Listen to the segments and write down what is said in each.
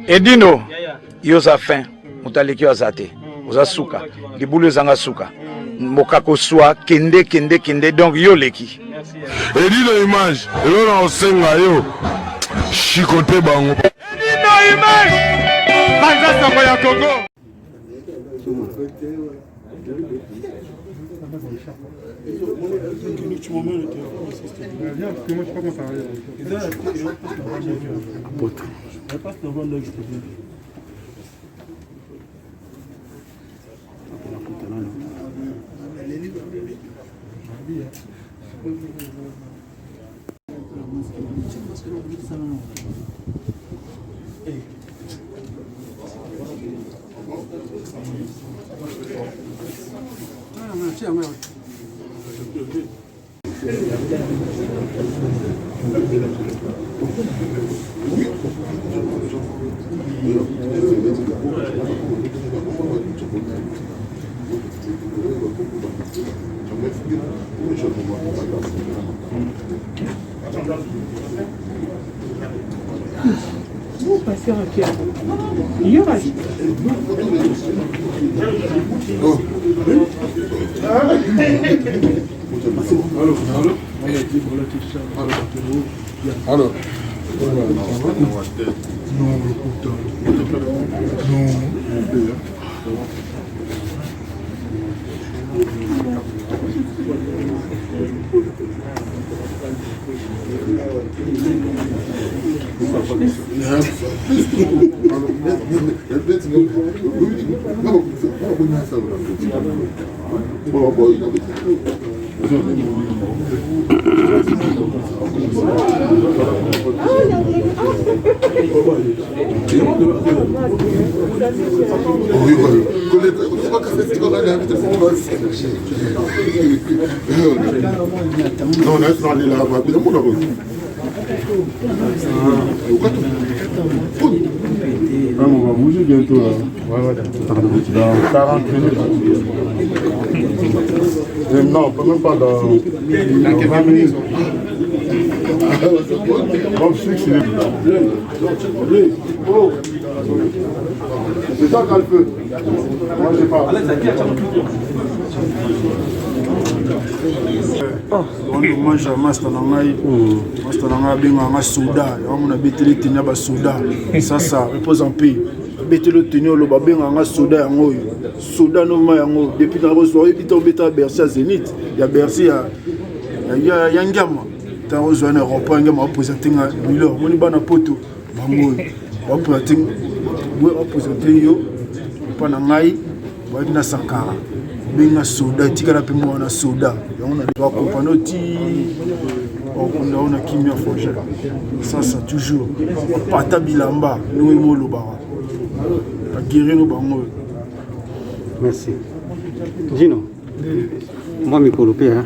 Edino, yoza fin, mutaleki azate, oza suka, libulu zanga suka, mokako swa, kende, donc yo leki. Edino image, elona osenga yo, chikote bango. Edino image, banza sako ya Congo. Alors. On va bouger bientôt là. Dans 40 minutes. Non, même pas dans 20 minutes. Bon, je sais que c'est ça qu'elle peut. Moi, je sais pas. Moi, je master dans Souda. On a bételé tenir à Souda. Ça repose en paix. Bételé tenir le babé en Souda. Souda, non, depuis dans le soir, il y a Bercy à Zénith. Il y a Bercy à Yangama. Il y a un aéroport, il y a un opposé à Milo. On est dans Poto. Opposé yo. Pas dans Naï. Il y a Sankara. Benga soda tikala pe mwana soda on a doit comprendre on a kimia forger ça toujours pata bilamba nous molo ba pa guérir no bango. Merci Gino moi mi kolopé hein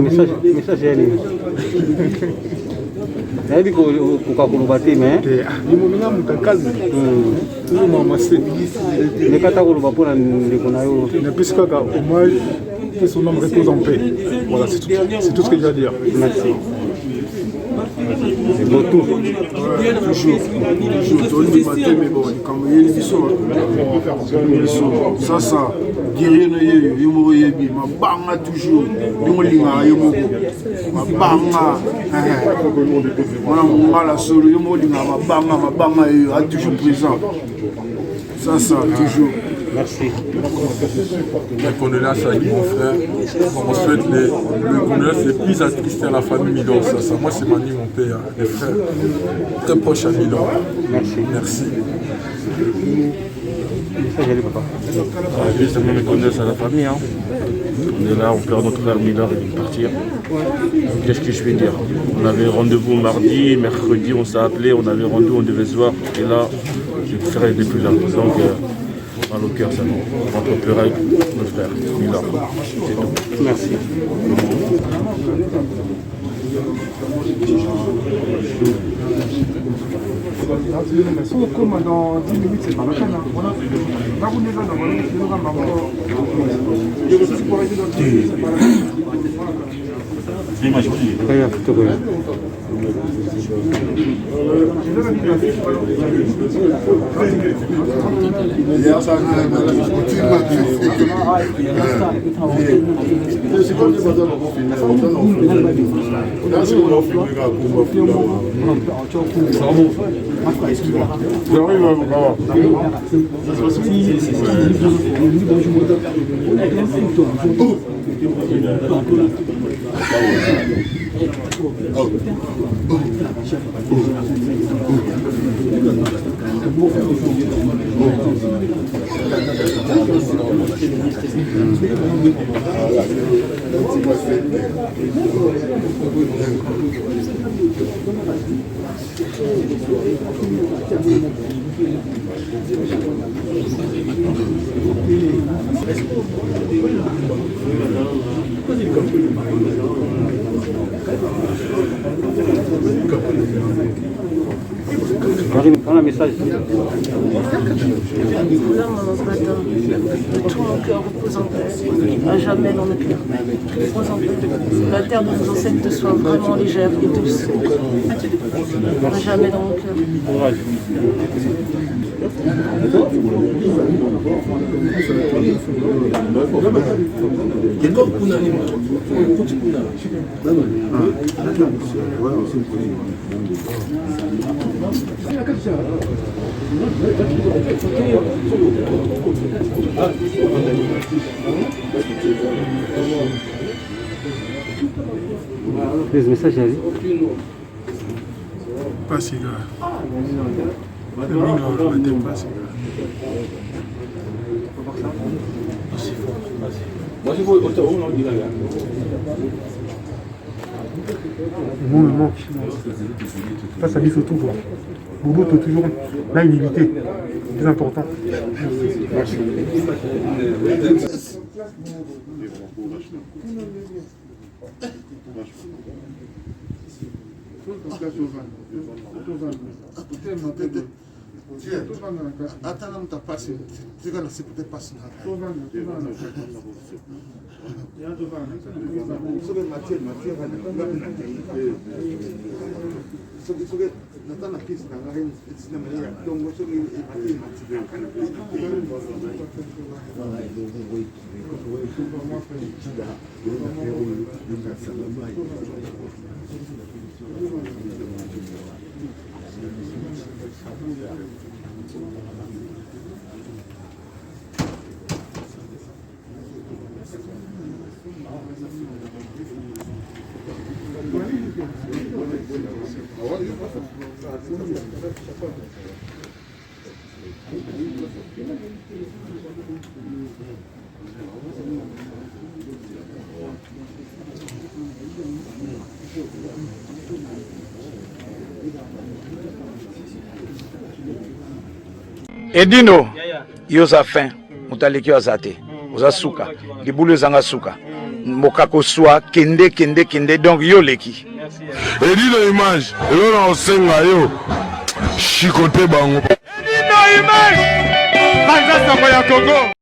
message yani nayebi kokakoloba te me imominga mutakazi toujours mamasse nekata koloba mpona ndeko na yo napesi kaka hommage que son homme repose en paix. Voilà, c'est tout ce que j'ai à dire. Merci. C'est beau tout. Toujours. Toujours. Matin, mais bon, quand il y a une mission, ça, guerrier, il ma banga toujours. Il ma banga. On a mal à solo, ma banga est toujours présent. Ça, toujours. Merci. Les condoléances à mon frère. On souhaite les condoléances les plus attristées à la famille Milor. Ça, moi, c'est Mani, mon père, les frères. Très proches à Milor. Merci. Merci. Évidemment, mes condoléances à la famille. Hein. On est là, on perd notre frère Milor, il vient de partir. Qu'est-ce que je vais dire? On avait rendez-vous mardi, mercredi, on s'est appelé, on avait rendez-vous, on devait se voir. Et là, le frère n'est plus là. Donc, mal au cœur, ça nous rentre pleurer avec notre frère Milor. C'est tout. Merci. Comme dans 10 minutes, c'est pas la peine. Kaya kitoko ya. Prends un message. Là, mon opérateur, de tout mon cœur repose en paix, à jamais dans le cœur. Repose en paix. La terre de nos ancêtres soit vraiment légère et douce. À jamais dans mon cœur. Courage. Les messages à lui. Pas si grave. Pas si grave. Moi, me manque. Face à lui, surtout. Bobo, tu as toujours là une unité. Plus important. Merci. Hata mtapasi tika na sipite pasi na sobe Mathieu sobe natana pisi na ngari tsina maya dongo sobe Edino, yoza fin, mutaleki azate, oza suka, libulu zanga suka, mokako swa, kende, donc yo leki. Edino image, elona osenga yo, chikote bango. Edino image, Banza Sako ya Congo.